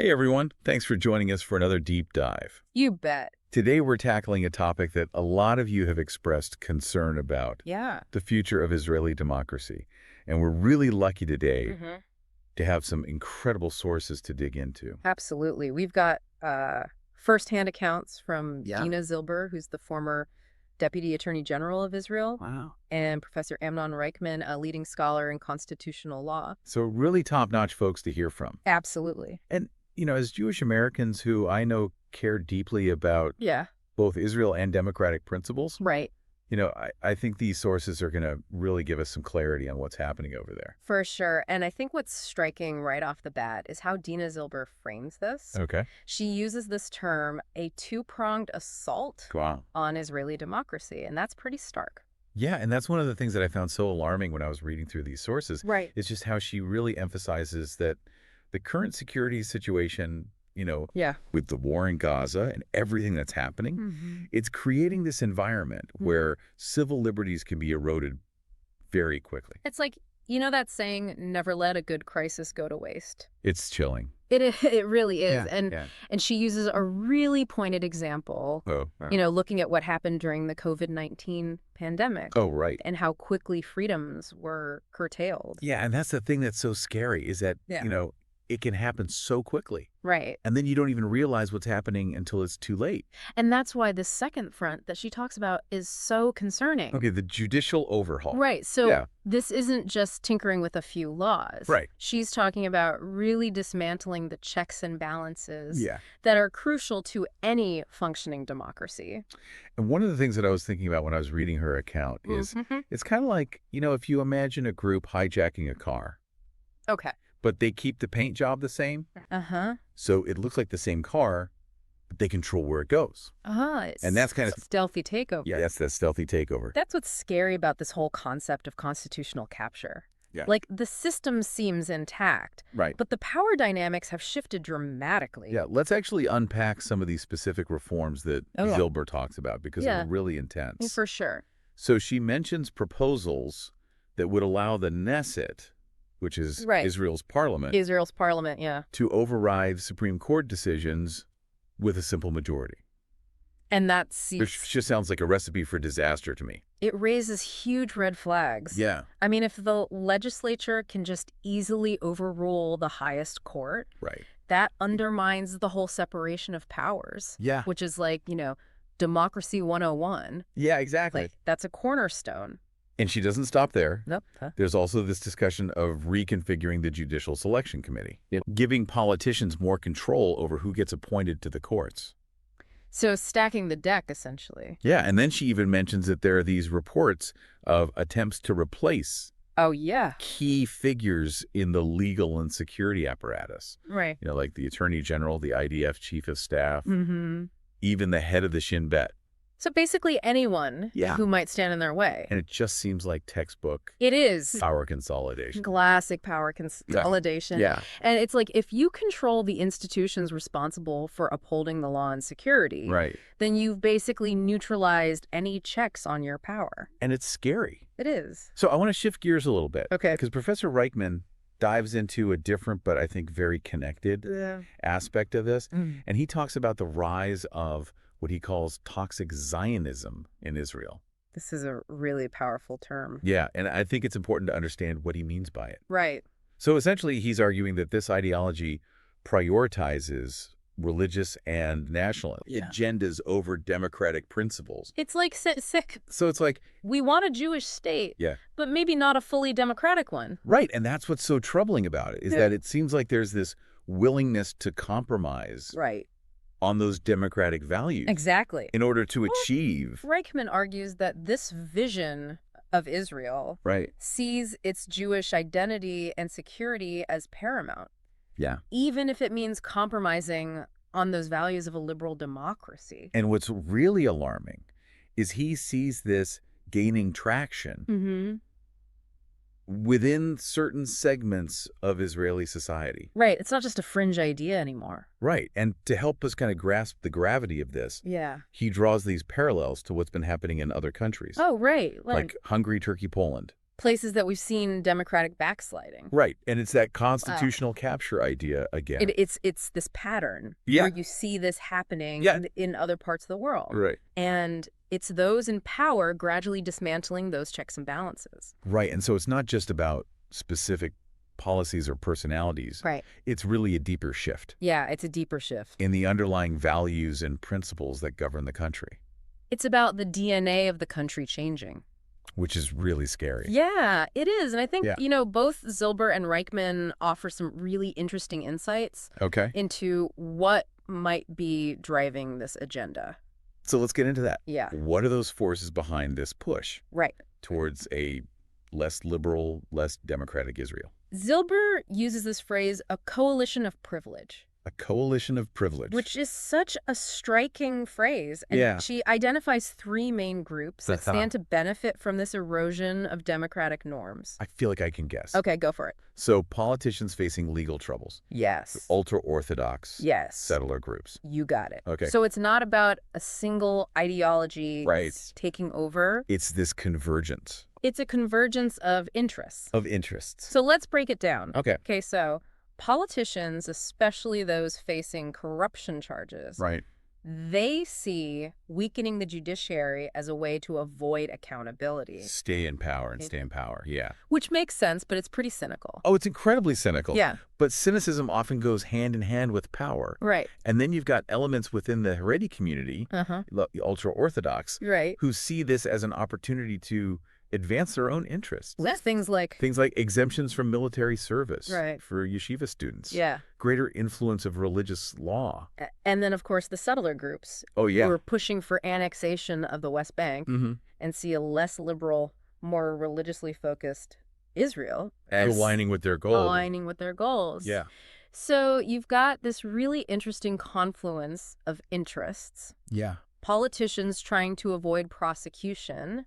Hey everyone, thanks for joining us for another deep dive. You bet. Today we're tackling a topic that a lot of you have expressed concern about, Yeah. the future of Israeli democracy. And we're really lucky today hmm to have some incredible sources to dig into. Absolutely. We've got firsthand accounts from Yeah. Dina Zilber, who's the former Deputy Attorney General of Israel, Wow. and Prof.Amnon Reichman, a leading scholar in constitutional law. So really top-notch folks to hear from. Absolutely. And, as Jewish Americans who I know care deeply about Yeah. both Israel and democratic principles, Right. I think these sources are going to really give us some clarity on what's happening over there. For sure. And I think what's striking right off the bat is how Dina Zilber frames this. Okay. She uses this term, a two-pronged assault Wow. on Israeli democracy, and that's pretty stark. Yeah, and that's one of the things that I found so alarming when I was reading through these sources. Right. Is just how she really emphasizes that the current security situation, Yeah. with the war in Gaza and everything that's happening, it's creating this environment where civil liberties can be eroded very quickly. It's like, that saying, never let a good crisis go to waste. It's chilling. It really is. Yeah. And she uses a really pointed example, Oh, looking at what happened during the COVID-19 pandemic oh, right. and how quickly freedoms were curtailed. Yeah, and that's the thing that's so scary is that, Yeah. it can happen so quickly. Right. And then you don't even realize what's happening until it's too late. And that's why the second front that she talks about is so concerning. Okay, the judicial overhaul. Right. So Yeah. this isn't just tinkering with a few laws. Right. She's talking about really dismantling the checks and balances Yeah. that are crucial to any functioning democracy. And one of the things that I was thinking about when I was reading her account is it's kind of like, if you imagine a group hijacking a car, Okay. but they keep the paint job the same. Uh-huh. So it looks like the same car, but they control where it goes. It's And that's kind of, stealthy takeover. yeah, that's that stealthy takeover. That's what's scary about this whole concept of constitutional capture. Yeah. Like, the system seems intact, Right. but the power dynamics have shifted dramatically. Yeah, let's actually unpack some of these specific reforms that Yeah. Zilber talks about because they're really intense. For sure. So she mentions proposals that would allow the Knesset, which is Right. Israel's parliament, Israel's parliament, yeah. to override Supreme Court decisions with a simple majority. And that Which just sounds like a recipe for disaster to me. it raises huge red flags. Yeah. I mean, if the legislature can just easily overrule the highest court, Right. that undermines the whole separation of powers. Yeah. Which is like, democracy 101. Yeah, exactly. Like, that's a cornerstone. And she doesn't stop there. Nope. There's also this discussion of reconfiguring the Judicial Selection Committee, giving politicians more control over who gets appointed to the courts. So stacking the deck, essentially. Yeah, and then she even mentions that there are these reports of attempts to replace Oh, yeah. key figures in the legal and security apparatus. Right. Like the Attorney General, the IDF Chief of Staff, Mm-hmm. even the head of the Shin Bet. So basically anyone Yeah. who might stand in their way. And it just seems like textbook It is. power consolidation. Classic power consolidation. Yeah. And it's like, if you control the institutions responsible for upholding the law and security, Right. then you've basically neutralized any checks on your power. And it's scary. It is. So I want to shift gears a little bit. Okay. Because Professor Reichman dives into a different but I think very connected aspect of this. And he talks about the rise of what he calls toxic Zionism in Israel. This is a really powerful term. Yeah, and I think it's important to understand what he means by it. Right. So essentially, he's arguing that this ideology prioritizes religious and national agendas over democratic principles. It's like sick. So it's like, We want a Jewish state, yeah, but maybe not a fully democratic one. right. And that's what's so troubling about it, is that it seems like there's this willingness to compromise Right. on those democratic values Exactly. in order to achieve. Reichman argues that this vision of Israel Right. sees its Jewish identity and security as paramount, Yeah. even if it means compromising on those values of a liberal democracy. And what's really alarming is he sees this gaining traction within certain segments of Israeli society. Right. It's not just a fringe idea anymore. Right. And to help us kind of grasp the gravity of this, Yeah. he draws these parallels to what's been happening in other countries, Oh, right. like Hungary, Turkey, Poland. Places that we've seen democratic backsliding. Right. And it's that constitutional capture idea again. It's this pattern Yeah. where you see this happening in other parts of the world. Right. And it's those in power gradually dismantling those checks and balances. Right. And so it's not just about specific policies or personalities. Right. It's really a deeper shift. Yeah, it's a deeper shift. In the underlying values and principles that govern the country. It's about the DNA of the country changing. Which is really scary. Yeah, it is. And I think, both Zilber and Reichman offer some really interesting insights into what might be driving this agenda. So let's get into that. Yeah. What are those forces behind this push towards a less liberal, less democratic Israel? Zilber uses this phrase, a coalition of privilege. A coalition of privilege. Which is such a striking phrase. And she identifies three main groups that stand to benefit from this erosion of democratic norms. I feel like I can guess. Okay, go for it. So politicians facing legal troubles. Yes. Ultra-Orthodox. Yes. Settler groups. You got it. Okay. So it's not about a single ideology taking over. It's this convergence. It's a convergence of interests. So let's break it down. Okay, so politicians, especially those facing corruption charges, they see weakening the judiciary as a way to avoid accountability. Stay in power and stay in power, Which makes sense, but it's pretty cynical. Oh, it's incredibly cynical. Yeah. But cynicism often goes hand in hand with power. Right. And then you've got elements within the Haredi community, the ultra-Orthodox, who see this as an opportunity to advance their own interests. Things like exemptions from military service for yeshiva students. Yeah. Greater influence of religious law. And then, of course, the settler groups. Oh, yeah. Who are pushing for annexation of the West Bank and see a less liberal, more religiously focused Israel. As aligning with their goals. Yeah. So you've got this really interesting confluence of interests. Yeah. Politicians trying to avoid prosecution,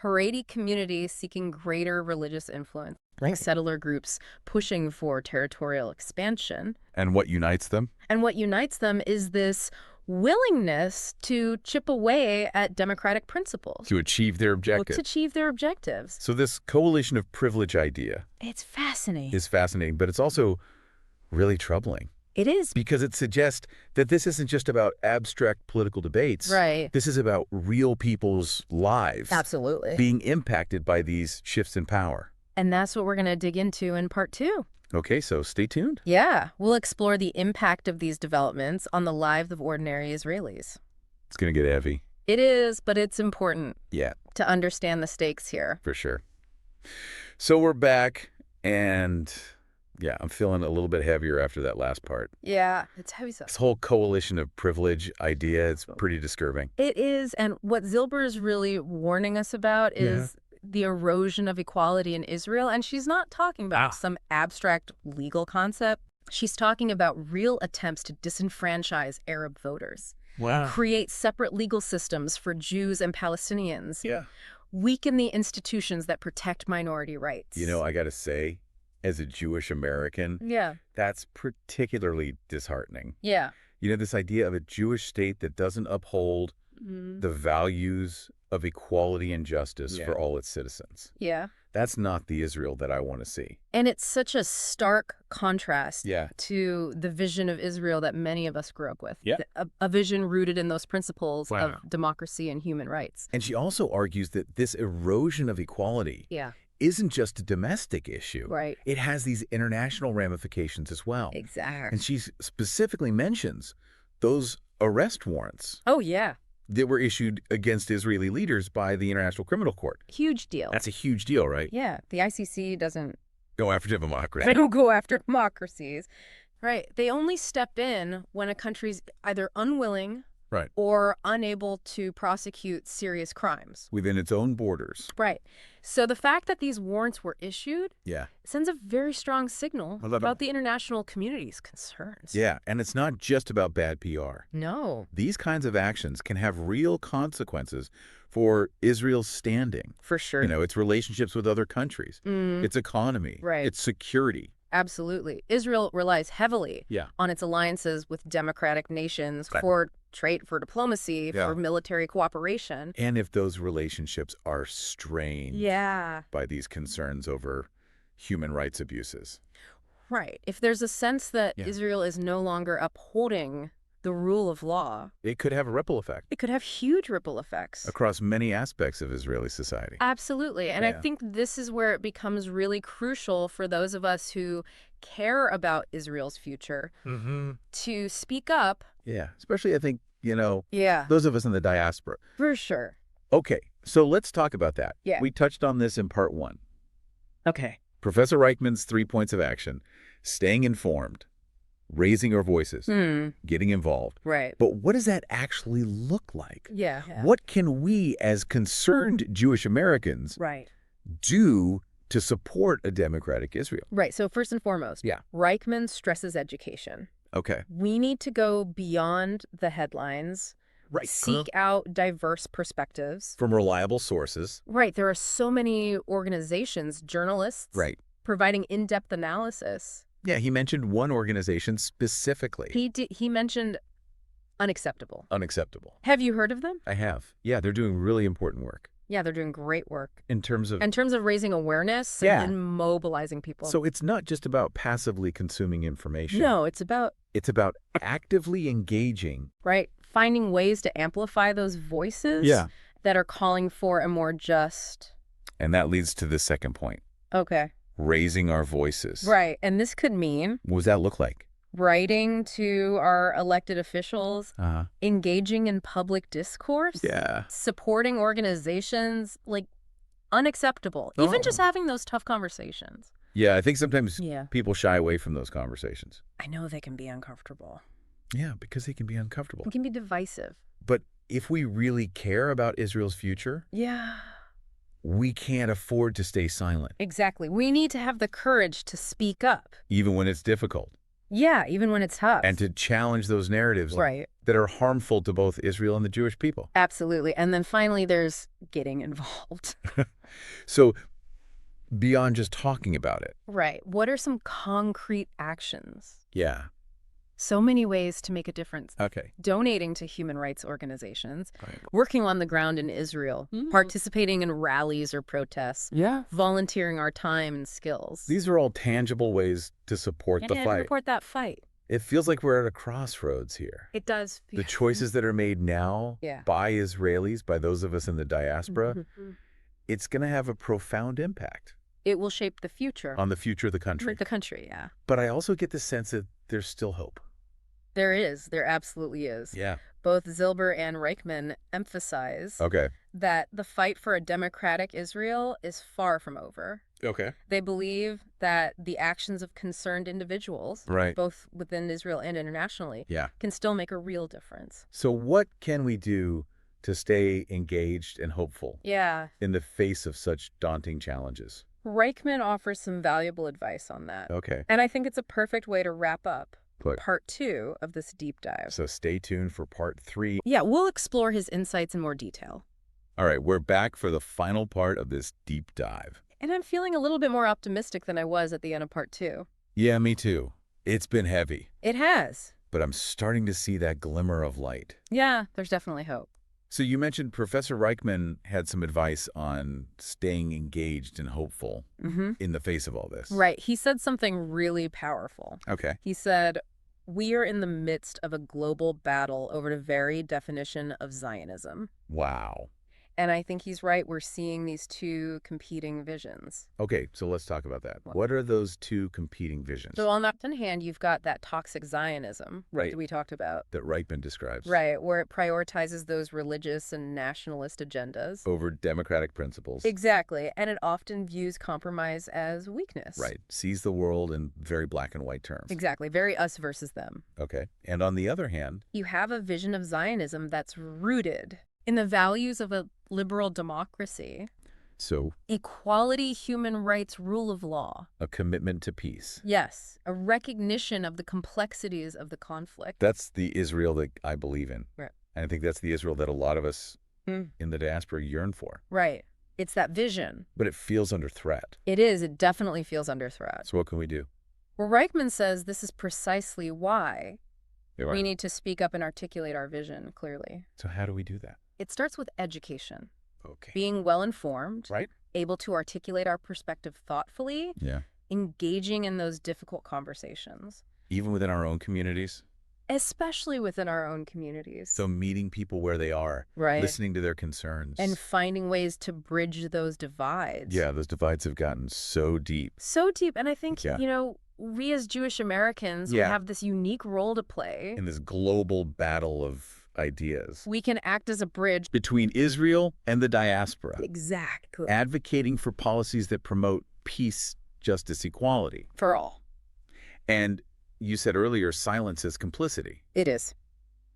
Haredi communities seeking greater religious influence, settler groups pushing for territorial expansion. And what unites them? And what unites them is this willingness to chip away at democratic principles. To achieve their objectives. So this coalition of privilege idea. It's fascinating. Is fascinating, but it's also really troubling. It is. Because it suggests that this isn't just about abstract political debates. Right. This is about real people's lives. Absolutely. Being impacted by these shifts in power. And that's what we're going to dig into in part 2. Okay, so stay tuned. Yeah. We'll explore the impact of these developments on the lives of ordinary Israelis. It's going to get heavy. It is, but it's important. Yeah. To understand the stakes here. For sure. So we're back and... yeah, I'm feeling a little bit heavier after that last part. Yeah, it's heavy stuff. This whole coalition of privilege idea, it's pretty disturbing. It is, and what Zilber is really warning us about is the erosion of equality in Israel, and she's not talking about some abstract legal concept. She's talking about real attempts to disenfranchise Arab voters. Wow. Create separate legal systems for Jews and Palestinians. Yeah. Weaken the institutions that protect minority rights. You know, I got to say, as a Jewish American, that's particularly disheartening. Yeah. You know, this idea of a Jewish state that doesn't uphold the values of equality and justice for all its citizens. Yeah. That's not the Israel that I want to see. And it's such a stark contrast to the vision of Israel that many of us grew up with. Yeah. A vision rooted in those principles of democracy and human rights. And she also argues that this erosion of equality isn't just a domestic issue. Right. It has these international ramifications as well. Exactly. And she specifically mentions those arrest warrants. Oh, yeah. That were issued against Israeli leaders by the International Criminal Court. Huge deal. That's a huge deal, right? Yeah. The ICC doesn't go after democracy. They don't go after democracies. Right. They only step in when a country's either unwilling or unable to prosecute serious crimes. Within its own borders. Right. So the fact that these warrants were issued sends a very strong signal about the international community's concerns. Yeah, and it's not just about bad PR. No. These kinds of actions can have real consequences for Israel's standing. For sure. You know, its relationships with other countries, its economy, its security. Absolutely. Israel relies heavily on its alliances with democratic nations for trade, for diplomacy, for military cooperation. And if those relationships are strained by these concerns over human rights abuses. Right. If there's a sense that Israel is no longer upholding the rule of law, it could have a ripple effect. It could have huge ripple effects. Across many aspects of Israeli society. Absolutely. And I think this is where it becomes really crucial for those of us who care about Israel's future to speak up. Yeah. Especially, I think, those of us in the diaspora. For sure. Okay. So let's talk about that. Yeah. We touched on this in part 1. Okay. Professor Reichman's 3 points of action: staying informed, raising our voices, getting involved. Right. But what does that actually look like? Yeah. What can we as concerned Jewish Americans do to support a democratic Israel? Right. So first and foremost, Reichman stresses education. Okay. We need to go beyond the headlines. Right. Seek out diverse perspectives. From reliable sources. Right. There are so many organizations, journalists, providing in-depth analysis. Yeah, he mentioned one organization specifically. He mentioned Unacceptable. Unacceptable. Have you heard of them? I have. Yeah, they're doing really important work. Yeah, they're doing great work. In terms of raising awareness and mobilizing people. So it's not just about passively consuming information. No, it's about actively engaging. Right. Finding ways to amplify those voices that are calling for a more just. And that leads to the second point. Okay. Raising our voices. Right. And this could mean... What does that look like? Writing to our elected officials, engaging in public discourse, supporting organizations, like Unacceptable. Even just having those tough conversations. Yeah, I think sometimes people shy away from those conversations. I know they can be uncomfortable. Yeah, because they can be uncomfortable. It can be divisive. But if we really care about Israel's future... we can't afford to stay silent. Exactly. We need to have the courage to speak up. Even when it's difficult. Yeah, even when it's tough. And to challenge those narratives that are harmful to both Israel and the Jewish people. Absolutely. And then finally, there's getting involved. So beyond just talking about it. Right. What are some concrete actions? Yeah. So many ways to make a difference. Okay. Donating to human rights organizations, working on the ground in Israel, participating in rallies or protests, volunteering our time and skills. These are all tangible ways to support the fight. Support that fight. It feels like we're at a crossroads here. It does. The choices that are made now by Israelis, by those of us in the diaspora, it's going to have a profound impact. It will shape the future. On the future of the country. The country, yeah. But I also get the sense that there's still hope. There is. There absolutely is. Yeah. Both Zilber and Reichman emphasize that the fight for a democratic Israel is far from over. Okay. They believe that the actions of concerned individuals, both within Israel and internationally, can still make a real difference. So what can we do to stay engaged and hopeful in the face of such daunting challenges? Reichman offers some valuable advice on that. Okay. And I think it's a perfect way to wrap up part 2 of this deep dive. So stay tuned for part 3. Yeah, we'll explore his insights in more detail. All right, we're back for the final part of this deep dive. And I'm feeling a little bit more optimistic than I was at the end of part 2. Yeah, me too. It's been heavy. It has. But I'm starting to see that glimmer of light. Yeah, there's definitely hope. So you mentioned Professor Reichman had some advice on staying engaged and hopeful in the face of all this. Right. He said something really powerful. Okay. He said, "We are in the midst of a global battle over the very definition of Zionism." Wow. And I think he's right. We're seeing these two competing visions. Okay, so let's talk about that. What are those two competing visions? So on the one hand, you've got that toxic Zionism that we talked about. That Reichman describes. Right, where it prioritizes those religious and nationalist agendas. Over democratic principles. Exactly, and it often views compromise as weakness. Right, sees the world in very black and white terms. Exactly, very us versus them. Okay, and on the other hand? You have a vision of Zionism that's rooted in the values of a liberal democracy. So? Equality, human rights, rule of law. A commitment to peace. Yes, a recognition of the complexities of the conflict. That's the Israel that I believe in. Right. And I think that's the Israel that a lot of us in the diaspora yearn for. Right. It's that vision. But it feels under threat. It is. It definitely feels under threat. So what can we do? Well, Reichman says this is precisely why we need to speak up and articulate our vision clearly. So how do we do that? It starts with education. Okay. Being well-informed, right? Able to articulate our perspective thoughtfully, Yeah. Engaging in those difficult conversations. Even within our own communities? Especially within our own communities. So meeting people where they are, right? Listening to their concerns. And finding ways to bridge those divides. Yeah, those divides have gotten so deep. So deep. And I think, we as Jewish Americans we have this unique role to play. In this global battle of ideas. We can act as a bridge between Israel and the diaspora. Exactly. Advocating for policies that promote peace, justice, equality. For all. And you said earlier, silence is complicity. It is.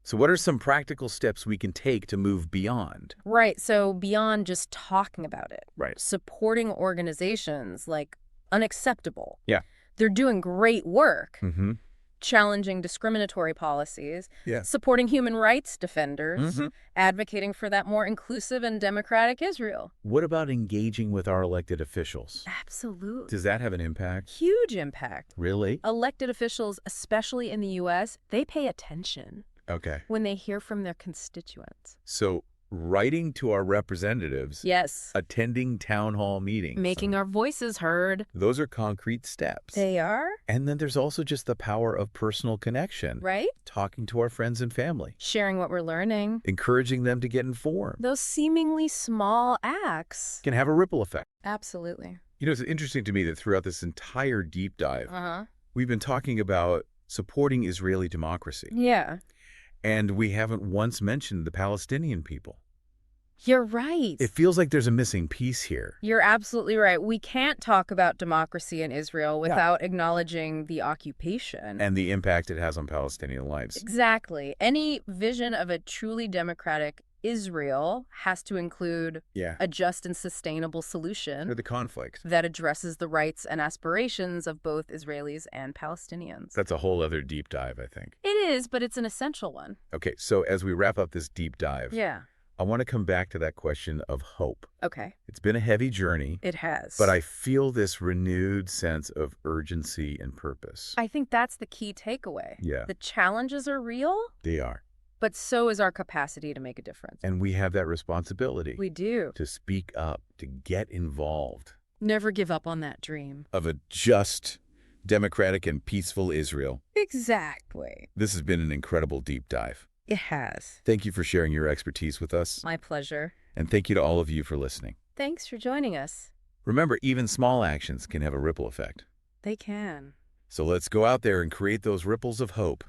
So what are some practical steps we can take to move beyond? Right. So beyond just talking about it. Right. Supporting organizations like Unacceptable. Yeah. They're doing great work. Mm-hmm. Challenging discriminatory policies. Yeah. Supporting human rights defenders. Mm-hmm. Advocating for that more inclusive and democratic Israel. What about engaging with our elected officials? Absolutely. Does that have an impact? Huge impact. Really? Elected officials, especially in the U.S., they pay attention. Okay. When they hear from their constituents. So writing to our representatives. Yes. Attending town hall meetings. Making our voices heard. Those are concrete steps. They are. And then there's also just the power of personal connection. Right. Talking to our friends and family. Sharing what we're learning. Encouraging them to get informed. Those seemingly small acts. Can have a ripple effect. Absolutely. It's interesting to me that throughout this entire deep dive, we've been talking about supporting Israeli democracy. Yeah. And we haven't once mentioned the Palestinian people. You're right. It feels like there's a missing piece here. You're absolutely right. We can't talk about democracy in Israel without acknowledging the occupation. And the impact it has on Palestinian lives. Exactly. Any vision of a truly democratic Israel has to include a just and sustainable solution for the conflict that addresses the rights and aspirations of both Israelis and Palestinians. That's a whole other deep dive, I think. It is, but it's an essential one. Okay, so as we wrap up this deep dive, I want to come back to that question of hope. Okay. It's been a heavy journey. It has. But I feel this renewed sense of urgency and purpose. I think that's the key takeaway. Yeah. The challenges are real. They are. But so is our capacity to make a difference. And we have that responsibility. We do. To speak up, to get involved. Never give up on that dream. Of a just, democratic, and peaceful Israel. Exactly. This has been an incredible deep dive. It has. Thank you for sharing your expertise with us. My pleasure. And thank you to all of you for listening. Thanks for joining us. Remember, even small actions can have a ripple effect. They can. So let's go out there and create those ripples of hope.